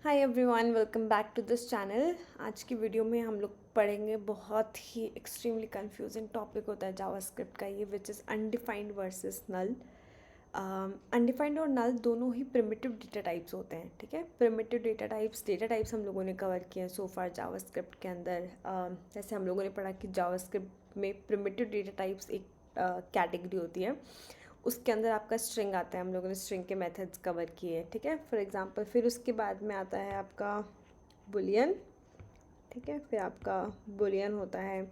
Hi everyone, welcome back to this channel. आज की video में हम लोग पढ़ेंगे बहुत ही एक्सट्रीमली कंफ्यूजिंग टॉपिक होता है जावास्क्रिप्ट का, ये which is undefined versus null. Undefined और नल दोनों ही प्रिमिटिव डेटा टाइप्स होते हैं। ठीक है, प्रिमिटिव डेटा टाइप्स हम लोगों ने कवर किए हैं सो फार जावास्क्रिप्ट के अंदर। जैसे हम लोगों ने पढ़ा कि जावास्क्रिप्ट में प्रिमिटिव डेटा टाइप्स एक कैटेगरी होती है, उसके अंदर आपका स्ट्रिंग आता है। हम लोगों ने स्ट्रिंग के मेथड्स कवर किए, ठीक है, फॉर एग्जांपल। फिर उसके बाद में आता है आपका बुलियन, ठीक है। फिर आपका बुलियन होता है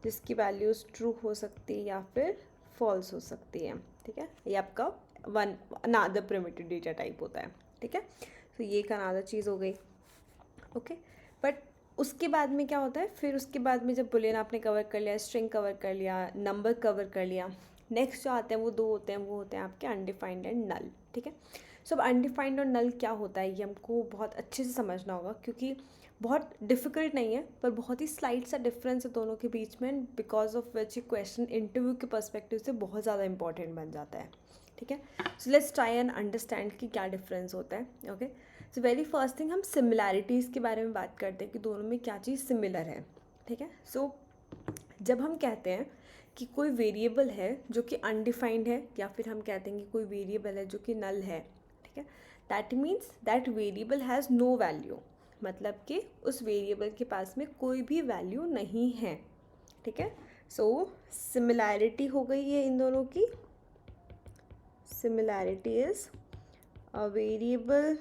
जिसकी वैल्यूज़ ट्रू हो सकती है या फिर फॉल्स हो सकती है, ठीक है। ये आपका one another primitive data type होता है, ठीक है। तो ये एक अनादर चीज़ हो गई, ओके। बट उसके बाद में क्या होता है, फिर उसके बाद में जब बुलियन आपने कवर कर लिया, स्ट्रिंग कवर कर लिया, नंबर कवर कर लिया, नेक्स्ट जो आते हैं वो दो होते हैं, वो होते हैं आपके अनडिफाइंड एंड नल, ठीक है। सो अब अनडिफाइंड और नल क्या होता है ये हमको बहुत अच्छे से समझना होगा, क्योंकि बहुत डिफ़िकल्ट नहीं है पर बहुत ही स्लाइट सा डिफरेंस है दोनों के बीच में, बिकॉज ऑफ विच ये क्वेश्चन इंटरव्यू के पर्सपेक्टिव से बहुत ज़्यादा इंपॉर्टेंट बन जाता है, ठीक है। So let's try and understand कि क्या डिफरेंस होता है, okay. So very first thing, हम सिमिलैरिटीज़ के बारे में बात करते हैं कि दोनों में क्या चीज़ सिमिलर है, ठीक है। सो जब हम कहते हैं कि कोई वेरिएबल है जो कि अनडिफाइंड है, या फिर हम कहते हैं कि कोई वेरिएबल है जो कि नल है, ठीक है, that means that variable has no value, मतलब कि उस वेरिएबल के पास में कोई भी वैल्यू नहीं है, ठीक है। सो सिमिलैरिटी हो गई है इन दोनों की। Similarity is a variable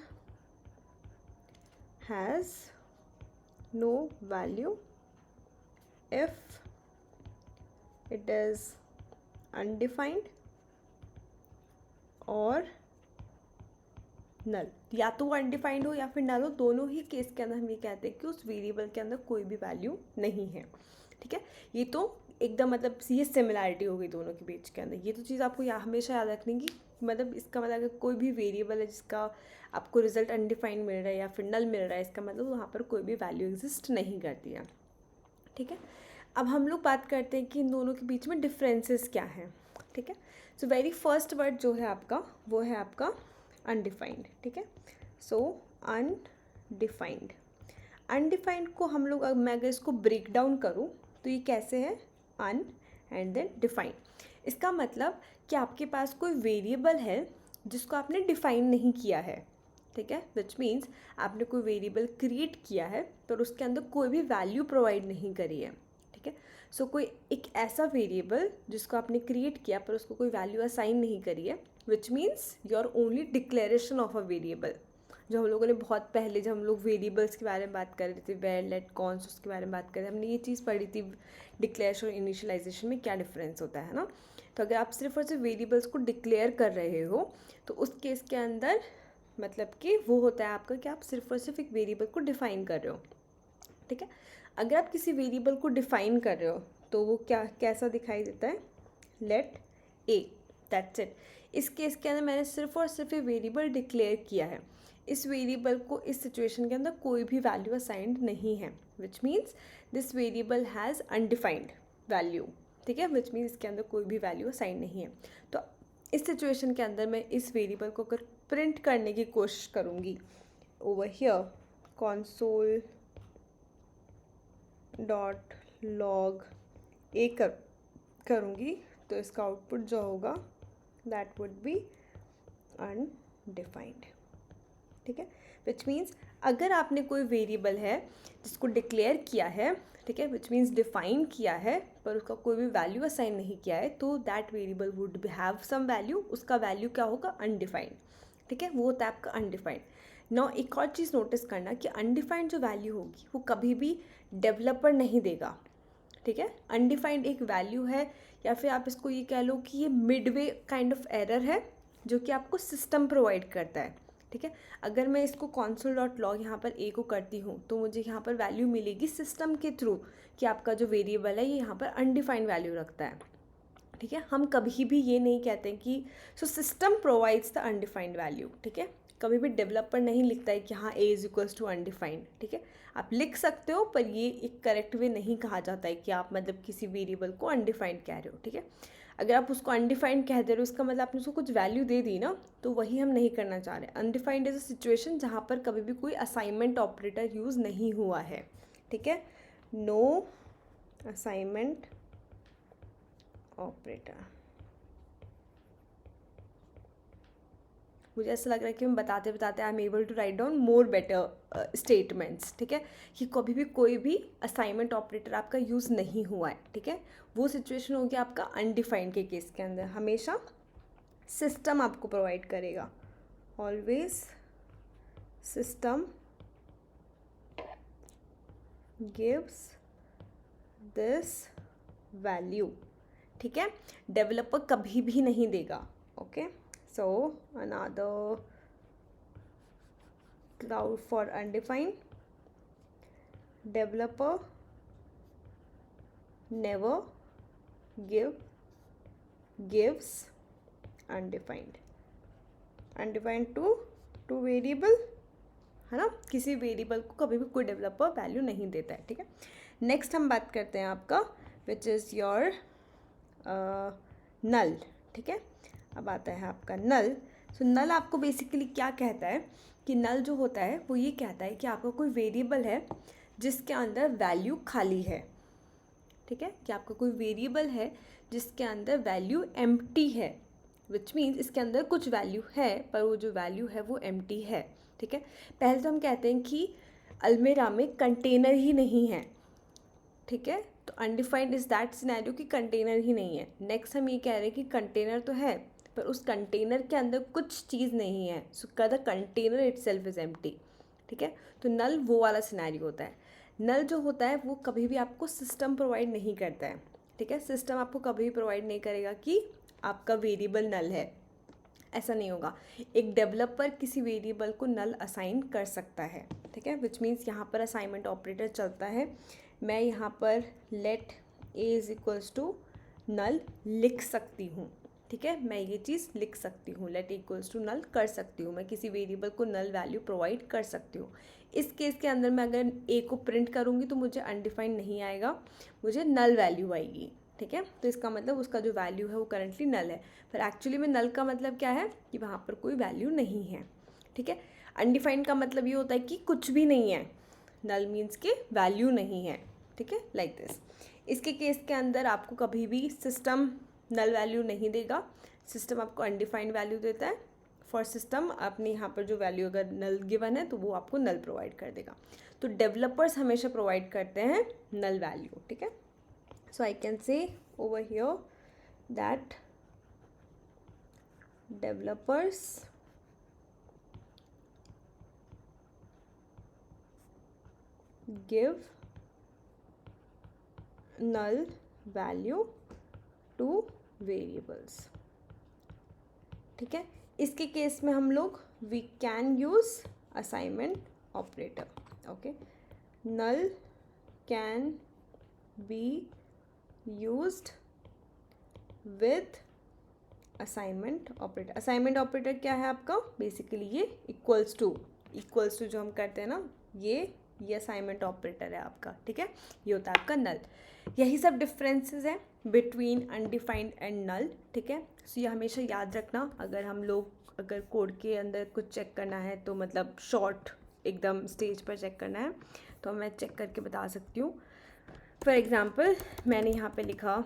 has no value if it is undefined और नल, या तो वो अनडिफाइंड हो या फिर नल हो, दोनों ही केस के अंदर हम ये कहते हैं कि उस वेरिएबल के अंदर कोई भी वैल्यू नहीं है, ठीक है। ये तो एकदम मतलब ये सिमिलैरिटी हो गई दोनों के बीच के अंदर। ये तो चीज़ आपको हमेशा याद रखनी की, मतलब इसका मतलब अगर कोई भी वेरिएबल है जिसका आपको रिजल्ट अनडिफाइंड मिल रहा है या फिर नल मिल रहा है, इसका मतलब वहाँ पर कोई भी वैल्यू एग्जिस्ट नहीं करती है, ठीक है। अब हम लोग बात करते हैं कि इन दोनों के बीच में डिफरेंसेस क्या हैं, ठीक है। सो वेरी फर्स्ट वर्ड जो है आपका वो है आपका अनडिफाइंड, ठीक है। सो अनडिफाइंड, अनडिफाइंड को हम लोग मैं अगर इसको ब्रेक डाउन करूँ तो ये कैसे है, अन एंड देन डिफाइंड। इसका मतलब कि आपके पास कोई वेरिएबल है जिसको आपने डिफाइन नहीं किया है, ठीक है, विच मीन्स आपने कोई वेरिएबल क्रिएट किया है पर उसके अंदर कोई भी वैल्यू प्रोवाइड नहीं करी है, ठीक है। सो कोई एक ऐसा वेरिएबल जिसको आपने क्रिएट किया पर उसको कोई वैल्यू असाइन नहीं करी है, which means your only declaration of a variable. जो हम लोगों ने बहुत पहले, जब हम लोग वेरिएबल्स के बारे में बात कर रहे थे, वेयर, लेट, कॉन्स, उसके बारे में बात कर रहे थे, हमने ये चीज़ पढ़ी थी डिक्लेरेशन और इनिशियलाइजेशन में क्या डिफरेंस होता है ना। तो अगर आप सिर्फ और सिर्फ वेरिएबल्स को डिक्लेयर कर रहे हो तो उस केस के अंदर मतलब कि वो होता है आपका कि आप सिर्फ और सिर्फ एक वेरिएबल को डिफ़ाइन कर रहे हो, ठीक है। अगर आप किसी वेरिएबल को डिफ़ाइन कर रहे हो तो वो क्या कैसा दिखाई देता है, लेट ए, दैट्स इट। इस केस के अंदर मैंने सिर्फ और सिर्फ एक वेरिएबल डिक्लेयर किया है, इस वेरिएबल को इस सिचुएशन के अंदर कोई भी वैल्यू असाइंड नहीं है, which means this variable has undefined value, ठीक है, विच मीन्स इसके अंदर कोई भी वैल्यू असाइन नहीं है। तो इस सिचुएशन के अंदर मैं इस वेरिएबल को अगर प्रिंट करने की कोशिश करूँगी over here console dot log ए करूँगी तो इसका आउटपुट जो होगा दैट वुड बी अनडिफाइंड, ठीक है। विच मीन्स अगर आपने कोई वेरिएबल है जिसको डिक्लेयर किया है, ठीक है, विच मीन्स डिफाइन किया है पर उसका कोई भी वैल्यू असाइन नहीं किया है, तो that variable would have some value, उसका वैल्यू क्या होगा, अनडिफाइंड, ठीक है, वो होता है आपका अनडिफाइंड। नाउ एक और चीज़ नोटिस करना कि अनडिफाइंड जो वैल्यू होगी वो कभी भी डेवलपर नहीं देगा, ठीक है। अनडिफाइंड एक वैल्यू है, या फिर आप इसको ये कह लो कि ये मिडवे काइंड ऑफ एरर है जो कि आपको सिस्टम प्रोवाइड करता है, ठीक है। अगर मैं इसको console डॉट लॉग यहाँ पर ए को करती हूँ तो मुझे यहाँ पर वैल्यू मिलेगी सिस्टम के थ्रू कि आपका जो वेरिएबल है ये यहाँ पर अनडिफाइंड वैल्यू रखता है, ठीक है। हम कभी भी ये नहीं कहते कि so system provides the undefined value, ठीक है। कभी भी डेवलपर नहीं लिखता है कि हाँ ए इज इक्वल्स टू अनडिफाइंड, ठीक है। आप लिख सकते हो पर ये एक करेक्ट वे नहीं कहा जाता है कि आप मतलब किसी वेरिएबल को अनडिफाइंड कह रहे हो, ठीक है। अगर आप उसको अनडिफाइंड कह दे रहे हो इसका मतलब आपने उसको कुछ वैल्यू दे दी ना, तो वही हम नहीं करना चाह रहे। अनडिफाइंड इज अ सिचुएशन जहाँ पर कभी भी कोई असाइनमेंट ऑपरेटर यूज़ नहीं हुआ है, ठीक है। No assignment operator. मुझे ऐसा लग रहा है कि मैं बताते बताते I am able to write down more better statements, ठीक है। कि कभी भी कोई भी असाइनमेंट ऑपरेटर आपका यूज़ नहीं हुआ है, ठीक है। वो सिचुएशन हो गया आपका अनडिफाइंड के केस के अंदर। हमेशा सिस्टम आपको प्रोवाइड करेगा, always system gives this value, ठीक है। डेवलपर कभी भी नहीं देगा, okay. So another cloud for undefined. Developer never gives undefined to variable, है ना। किसी वेरिएबल को कभी भी कोई डेवलपर वैल्यू नहीं देता है, ठीक है। नेक्स्ट हम बात करते हैं आपका विच इज़ योर नल, ठीक है। अब आता है आपका नल। सो नल आपको बेसिकली क्या कहता है कि नल जो होता है वो ये कहता है कि आपका कोई वेरिएबल है जिसके अंदर वैल्यू खाली है, ठीक है। कि आपका कोई वेरिएबल है जिसके अंदर वैल्यू एम्प्टी है, विच मीन्स इसके अंदर कुछ वैल्यू है पर वो जो वैल्यू है वो एम्प्टी है, ठीक है। पहले तो हम कहते हैं कि अलमीरा में कंटेनर ही नहीं है, ठीक है। तो अनडिफाइंड इज दैट सिनेरियो कि कंटेनर ही नहीं है। नेक्स्ट हम ये कह रहे हैं कि कंटेनर तो है पर उस कंटेनर के अंदर कुछ चीज़ नहीं है, so the container itself is empty, ठीक है। तो नल वो वाला सिनेरियो होता है। नल जो होता है वो कभी भी आपको सिस्टम प्रोवाइड नहीं करता है, ठीक है। सिस्टम आपको कभी भी प्रोवाइड नहीं करेगा कि आपका वेरिएबल नल है, ऐसा नहीं होगा। एक डेवलपर किसी वेरिएबल को नल असाइन कर सकता है, ठीक है। विच मीन्स यहाँ पर असाइनमेंट ऑपरेटर चलता है। मैं यहाँ पर let a is equals to null लिख सकती हूँ, ठीक है। मैं ये चीज़ लिख सकती हूँ, लेट इक्वल्स टू नल कर सकती हूँ। मैं किसी वेरिएबल को नल वैल्यू प्रोवाइड कर सकती हूँ। इस केस के अंदर मैं अगर ए को प्रिंट करूँगी तो मुझे अनडिफाइंड नहीं आएगा, मुझे नल वैल्यू आएगी, ठीक है। तो इसका मतलब उसका जो वैल्यू है वो करंटली नल है, पर एक्चुअली में नल का मतलब क्या है कि वहाँ पर कोई वैल्यू नहीं है, ठीक है। अनडिफाइंड का मतलब ये होता है कि कुछ भी नहीं है, नल मीन्स के वैल्यू नहीं है, ठीक है, लाइक दिस। इसके केस के अंदर आपको कभी भी सिस्टम नल वैल्यू नहीं देगा, सिस्टम आपको अनडिफाइंड वैल्यू देता है। फॉर सिस्टम आपने यहाँ पर जो वैल्यू अगर नल गिवन है तो वो आपको नल प्रोवाइड कर देगा। तो डेवलपर्स हमेशा प्रोवाइड करते हैं नल वैल्यू, ठीक है। So I can say over here that developers give null value to variables, ठीक है। इसके केस में हम लोग we can use assignment operator, okay. Null can be used with assignment operator. Assignment operator क्या है आपका, बेसिकली ये इक्वल्स टू जो हम करते हैं ना, ये असाइनमेंट ऑपरेटर है आपका, ठीक है। ये होता है आपका नल। यही सब डिफरेंसेस हैं बिटवीन अनडिफाइंड एंड नल, ठीक है। सो ये हमेशा याद रखना। अगर कोड के अंदर कुछ चेक करना है तो मतलब शॉर्ट एकदम स्टेज पर चेक करना है तो मैं चेक करके बता सकती हूँ। फॉर एग्जांपल मैंने यहाँ पे लिखा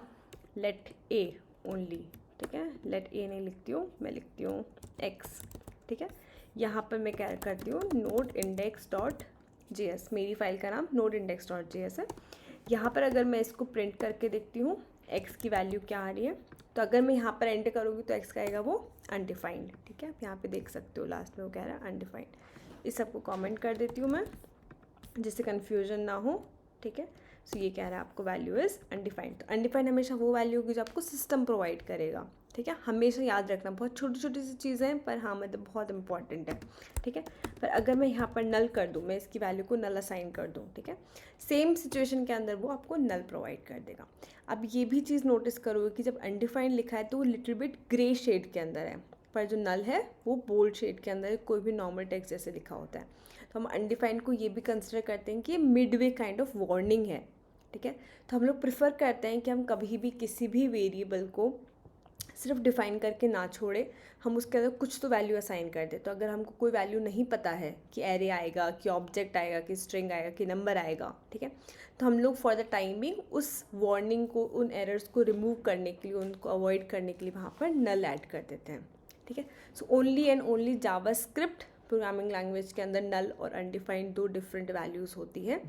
लेट ए ओनली, ठीक है। लेट ए नहीं लिखती हूँ, मैं लिखती हूँ एक्स, ठीक है। यहाँ पर मैं क्या करती हूँ, नोड इंडेक्स डॉट JS, मेरी फाइल का नाम नोड इंडेक्स डॉट JS है। यहाँ पर अगर मैं इसको प्रिंट करके देखती हूँ x की वैल्यू क्या आ रही है, तो अगर मैं यहाँ पर एंटर करूँगी तो x का आएगा वो अनडिफाइंड, ठीक है। आप यहाँ पे देख सकते हो लास्ट में वो कह रहा है अनडिफाइंड। इस सबको कमेंट कर देती हूँ मैं जिससे कन्फ्यूजन ना हो, ठीक है। सो ये कह रहा है आपको वैल्यू इज़ अनडिफाइंड। तो अनडिफाइंड हमेशा वो वैल्यू होगी जो आपको सिस्टम प्रोवाइड करेगा, ठीक है। हमेशा याद रखना, बहुत छोटी छोटी सी चीज़ें हैं पर हाँ मतलब बहुत इंपॉर्टेंट है, ठीक है। पर अगर मैं यहाँ पर नल कर दूँ, मैं इसकी वैल्यू को नल असाइन कर दूँ, ठीक है, सेम सिचुएशन के अंदर वो आपको नल प्रोवाइड कर देगा। अब ये भी चीज़ नोटिस करोगे कि जब अनडिफाइंड लिखा है तो वो लिटिल बिट ग्रे शेड के अंदर है, पर जो नल है वो बोल्ड शेड के अंदर कोई भी नॉर्मल टेक्स्ट जैसे लिखा होता है। तो हम अनडिफाइंड को ये भी कंसिडर करते हैं कि मिडवे काइंड ऑफ वार्निंग है, ठीक है। तो हम लोग प्रिफर करते हैं कि हम कभी भी किसी भी वेरिएबल को सिर्फ डिफ़ाइन करके ना छोड़े, हम उसके अंदर कुछ तो वैल्यू असाइन कर दें। तो अगर हमको कोई वैल्यू नहीं पता है कि एरे आएगा, कि ऑब्जेक्ट आएगा, कि स्ट्रिंग आएगा, कि नंबर आएगा, ठीक है, तो हम लोग फॉर द टाइमिंग उस वार्निंग को, उन एरर्स को रिमूव करने के लिए, उनको अवॉइड करने के लिए वहाँ पर नल ऐड कर देते हैं, ठीक है। So only and only JavaScript programming language के अंदर नल और अनडिफाइंड दो डिफरेंट वैल्यूज़ होती है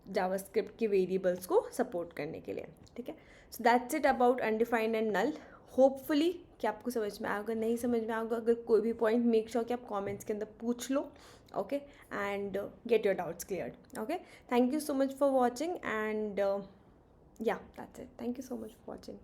जावास्क्रिप्ट के वेरिएबल्स को सपोर्ट करने के लिए, ठीक है। So that's it about undefined and null. Hopefully कि आपको समझ में आएगा, नहीं समझ में आएगा, अगर कोई भी पॉइंट मेक श्योर कि आप कमेंट्स के अंदर पूछ लो, okay, and get your doubts cleared, okay. Thank you so much for watching and yeah that's it, thank you so much for watching.